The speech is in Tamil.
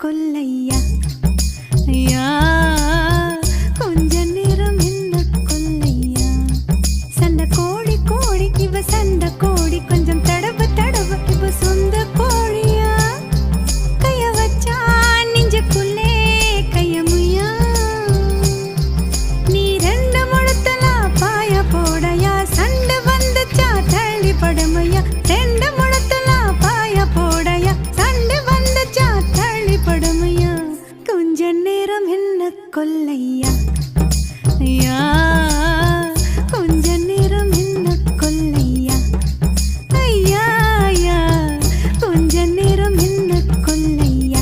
கொல்லையா ஐயா கொஞ்ச நேரம் என்ன கொல்லையா சண்டை கோழி கோழி இவ சண்டை கோழி கொஞ்சம் தடவு தடவு இவ சொந்த கோழியா கைய வச்சா நெஞ்சுக்குள்ளே கையமுயா நீ ரெண்டு முழுத்தலா பாய போடையா சண்டை வந்துச்சா தள்ளி படுமையா ரெண்டு முழுத்தலா பாய போடையா சண்டை வந்துச்சா தள்ளி படுமையா கொஞ்ச நேரம் என்ன கொல்லை